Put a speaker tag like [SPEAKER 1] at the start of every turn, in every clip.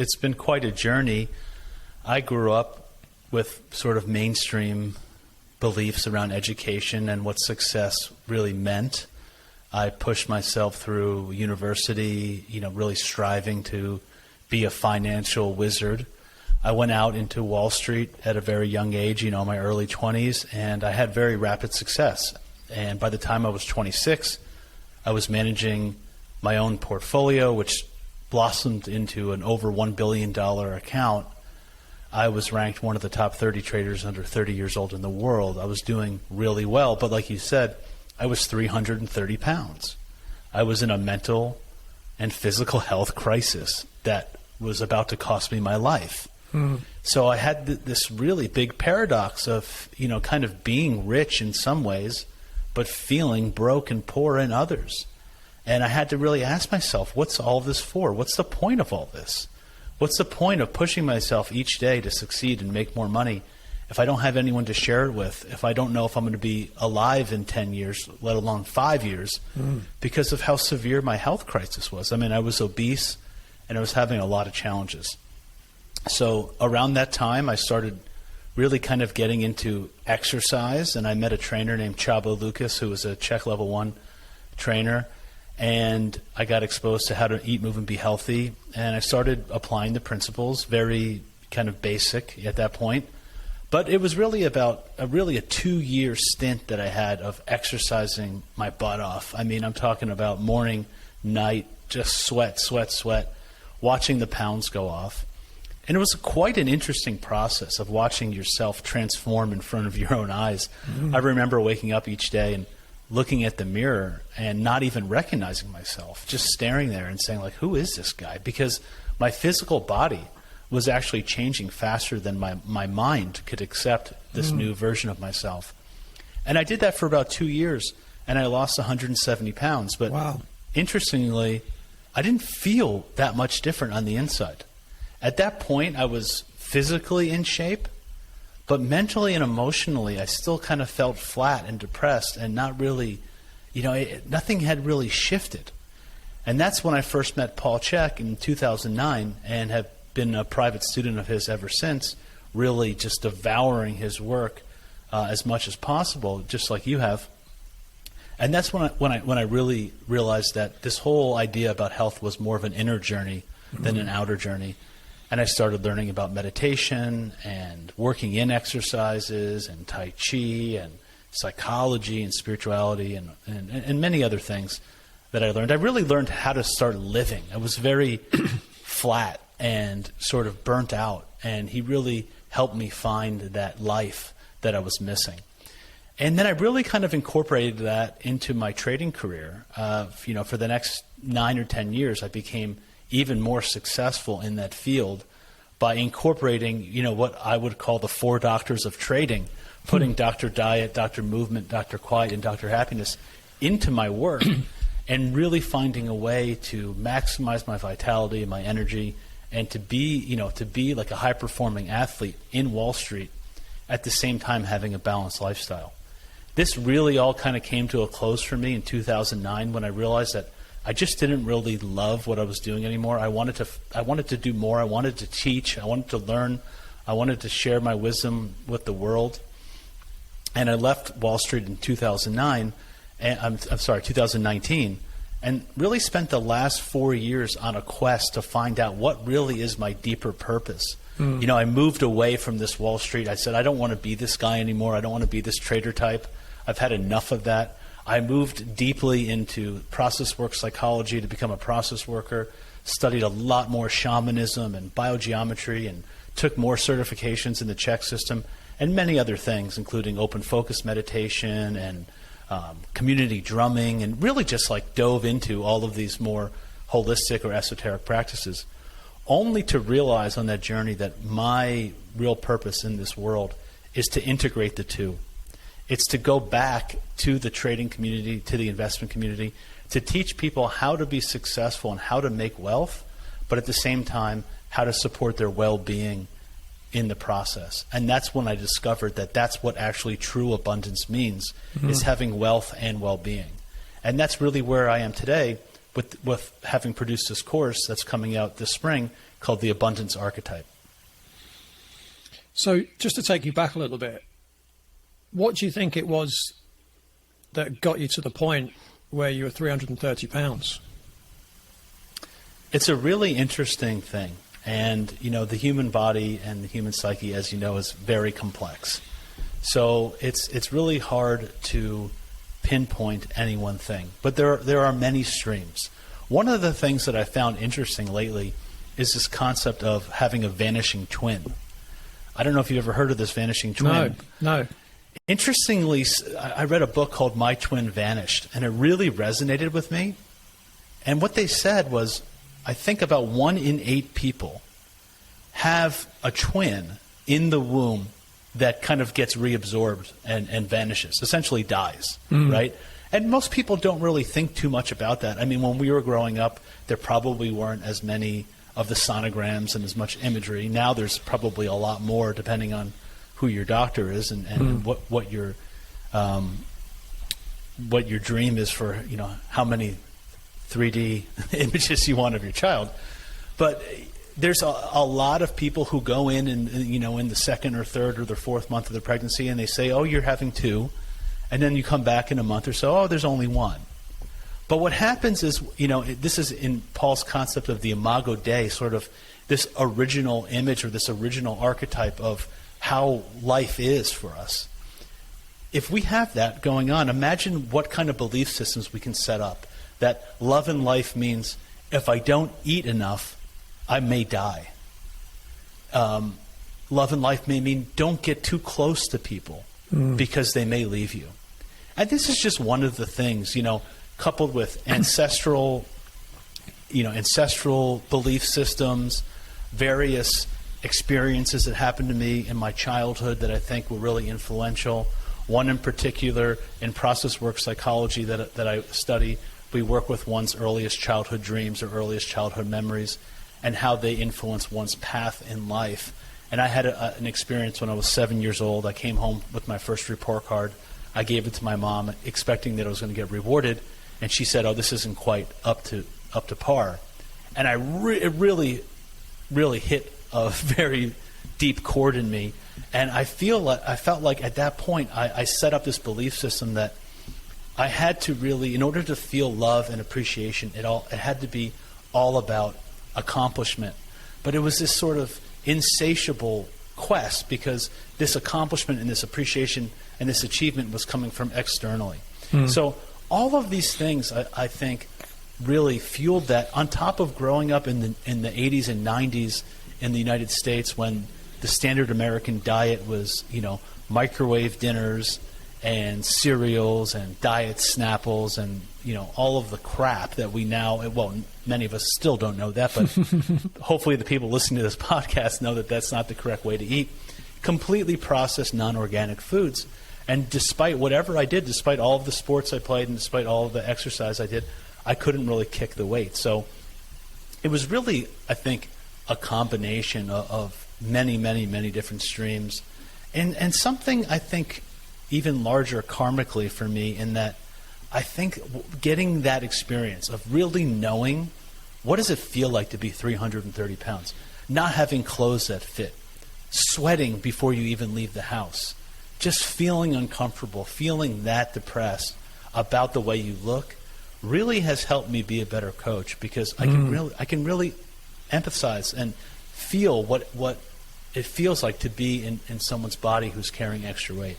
[SPEAKER 1] It's been quite a journey. I grew up with sort of mainstream beliefs around education and what success really meant. I pushed myself through university, really striving to be a financial wizard. I went out into Wall Street at a very young age, my early 20s, and I had very rapid success. And by the time I was 26, I was managing my own portfolio, which blossomed into an over $1 billion account. I was ranked one of the top 30 traders under 30 years old in the world. I was doing really well, but like you said, I was 330 pounds. I was in a mental and physical health crisis that was about to cost me my life. So I had this really big paradox of, kind of being rich in some ways, but feeling broke and poor in others. And I had to really ask myself, what's all this for? What's the point of all this? What's the point of pushing myself each day to succeed and make more money if I don't have anyone to share it with, if I don't know if I'm going to be alive in 10 years, let alone 5 years, because of how severe my health crisis was. I mean, I was obese and I was having a lot of challenges. So around that time, I started really kind of getting into exercise, and I met a trainer named Chabo Lucas, who was a Czech level 1 trainer, and I got exposed to how to eat, move, and be healthy, and I started applying the principles, very kind of basic at that point. But it was really about a 2-year stint that I had of exercising my butt off. I mean, I'm talking about morning, night, just sweat, watching the pounds go off. And it was quite an interesting process of watching yourself transform in front of your own eyes. I remember waking up each day and looking at the mirror and not even recognizing myself, just staring there and saying, like, who is this guy? Because my physical body was actually changing faster than my mind could accept this new version of myself. And I did that for about 2 years, and I lost 170 pounds. But interestingly, I didn't feel that much different on the inside. At that point, I was physically in shape, but mentally and emotionally, I still kind of felt flat and depressed and not really, nothing had really shifted. And that's when I first met Paul Chek in 2009 and have been a private student of his ever since, really just devouring his work as much as possible, just like you have. And that's when I really realized that this whole idea about health was more of an inner journey than an outer journey. And I started learning about meditation and working in exercises and Tai Chi and psychology and spirituality and many other things that I learned. I really learned how to start living. I was very flat and sort of burnt out, and he really helped me find that life that I was missing. And then I really kind of incorporated that into my trading career. For the next 9 or 10 years, I became even more successful in that field by incorporating, what I would call the 4 doctors of trading, putting Dr. Diet, Dr. Movement, Dr. Quiet, and Dr. Happiness into my work and really finding a way to maximize my vitality and my energy and to be like a high-performing athlete in Wall Street at the same time having a balanced lifestyle. This really all kind of came to a close for me in 2009 when I realized that I just didn't really love what I was doing anymore. I wanted to do more. I wanted to teach. I wanted to learn. I wanted to share my wisdom with the world. And I left Wall Street in 2019, and really spent the last 4 years on a quest to find out what really is my deeper purpose. I moved away from this Wall Street. I said, I don't want to be this guy anymore. I don't want to be this trader type. I've had enough of that. I moved deeply into process work psychology to become a process worker, studied a lot more shamanism and biogeometry, and took more certifications in the Czech system and many other things, including open focus meditation and community drumming, and really just like dove into all of these more holistic or esoteric practices, only to realize on that journey that my real purpose in this world is to integrate the two. It's to go back to the trading community, to the investment community, to teach people how to be successful and how to make wealth, but at the same time, how to support their well-being in the process. And that's when I discovered that that's what actually true abundance means, is having wealth and well-being. And that's really where I am today with having produced this course that's coming out this spring, called the abundance archetype.
[SPEAKER 2] So just to take you back a little bit, what do you think it was that got you to the point where you were 330 pounds?
[SPEAKER 1] It's a really interesting thing. And, you know, the human body and the human psyche, as you know, is very complex. So it's really hard to pinpoint any one thing. But there are many streams. One of the things that I found interesting lately is this concept of having a vanishing twin. I don't know if you've ever heard of this vanishing twin.
[SPEAKER 2] No.
[SPEAKER 1] Interestingly, I read a book called My Twin Vanished, and it really resonated with me. And what they said was, I think about 1 in 8 people have a twin in the womb that kind of gets reabsorbed and vanishes, essentially dies, right? And most people don't really think too much about that. I mean, when we were growing up, there probably weren't as many of the sonograms and as much imagery. Now there's probably a lot more, depending on who your doctor is and what your dream is for, you know, how many 3D images you want of your child. But there's a lot of people who go in and, you know, in the 2nd or 3rd or the 4th month of the pregnancy, and they say, oh, you're having 2. And then you come back in a month or so, oh, there's only 1. But what happens is, you know, this is in Paul's concept of the imago Dei, sort of this original image or this original archetype of how life is for us. If we have that going on, imagine what kind of belief systems we can set up. That love and life means if I don't eat enough, I may die. Love and life may mean don't get too close to people because they may leave you. And this is just one of the things, you know, coupled with ancestral belief systems, various experiences that happened to me in my childhood that I think were really influential. One in particular, in process work psychology that I study, we work with one's earliest childhood dreams or earliest childhood memories and how they influence one's path in life. And I had an experience when I was 7 years old. I came home with my first report card. I gave it to my mom, expecting that I was going to get rewarded. And she said, oh, this isn't quite up to par. And it really, really hit a very deep chord in me. And I felt like at that point, I set up this belief system that I had to really, in order to feel love and appreciation, it had to be all about accomplishment. But it was this sort of insatiable quest because this accomplishment and this appreciation and this achievement was coming from externally. So all of these things, I think, really fueled that, on top of growing up in the 80s and 90s in the United States when the standard American diet was, you know, microwave dinners and cereals and diet Snapples and, you know, all of the crap that we now, well, many of us still don't know that, but hopefully the people listening to this podcast know that that's not the correct way to eat. Completely processed, non-organic foods. And despite whatever I did, despite all of the sports I played and despite all of the exercise I did, I couldn't really kick the weight. So it was really, I think, a combination of many, many, many different streams. And something, I think, even larger karmically for me, in that I think getting that experience of really knowing what does it feel like to be 330 pounds, not having clothes that fit, sweating before you even leave the house, just feeling uncomfortable, feeling that depressed about the way you look, really has helped me be a better coach because I can really empathize and feel what it feels like to be in someone's body who's carrying extra weight.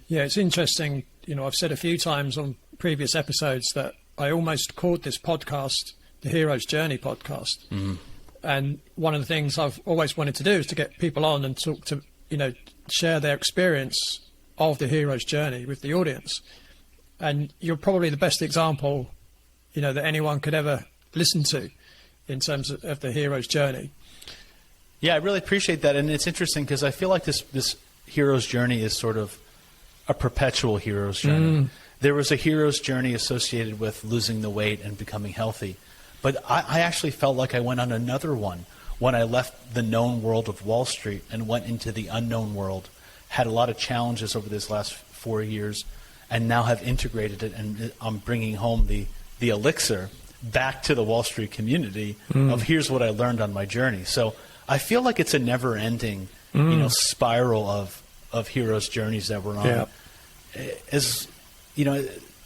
[SPEAKER 2] Yeah, it's interesting. You know, I've said a few times on previous episodes that I almost called this podcast the Hero's Journey podcast. And one of the things I've always wanted to do is to get people on and talk to, you know, share their experience of the hero's journey with the audience. And you're probably the best example, you know, that anyone could ever listen to in terms of the hero's journey.
[SPEAKER 1] Yeah, I really appreciate that. And it's interesting because I feel like this hero's journey is sort of a perpetual hero's journey. There was a hero's journey associated with losing the weight and becoming healthy. But I actually felt like I went on another one when I left the known world of Wall Street and went into the unknown world, had a lot of challenges over this last 4 years, and now have integrated it, and I'm bringing home the elixir back to the Wall Street community of here's what I learned on my journey. So I feel like it's a never-ending, spiral of heroes' journeys that we're on.
[SPEAKER 2] Yeah.
[SPEAKER 1] As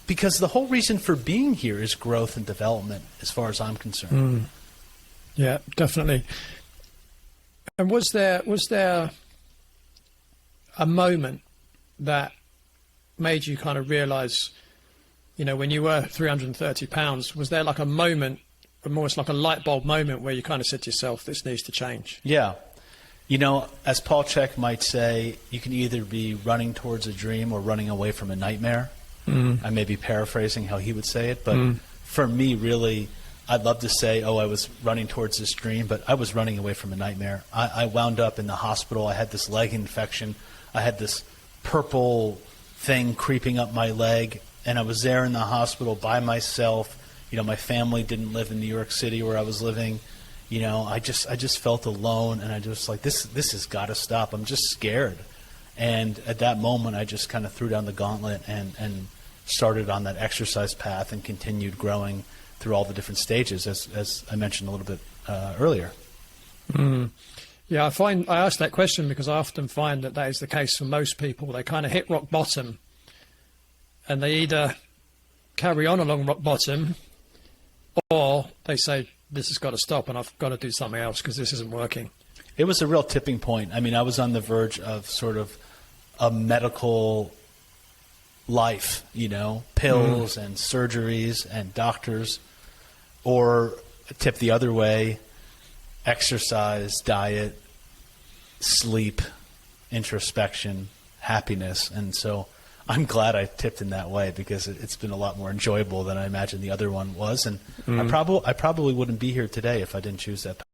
[SPEAKER 1] because the whole reason for being here is growth and development, as far as I'm concerned.
[SPEAKER 2] Yeah, definitely. And was there a moment that made you kind of realize, when you were 330 pounds, was there like a moment, almost like a light bulb moment, where you kind of said to yourself, this needs to change?
[SPEAKER 1] Yeah. As Paul Chek might say, you can either be running towards a dream or running away from a nightmare. I may be paraphrasing how he would say it, but for me, really, I'd love to say, I was running towards this dream, but I was running away from a nightmare. I wound up in the hospital. I had this leg infection. I had this purple thing creeping up my leg, and I was there in the hospital by myself. My family didn't live in New York City where I was living. I just felt alone, and I just like, this has got to stop. I'm just scared. And at that moment, I just kind of threw down the gauntlet and started on that exercise path and continued growing through all the different stages, as I mentioned a little bit earlier.
[SPEAKER 2] Yeah, I ask that question because I often find that is the case for most people. They kind of hit rock bottom, and they either carry on along rock bottom, or they say, this has got to stop and I've got to do something else because this isn't working.
[SPEAKER 1] It was a real tipping point. I mean, I was on the verge of sort of a medical life, pills and surgeries and doctors, or tip the other way, exercise, diet, sleep, introspection, happiness. And so I'm glad I tipped in that way because it's been a lot more enjoyable than I imagined the other one was. And I probably wouldn't be here today if I didn't choose that path.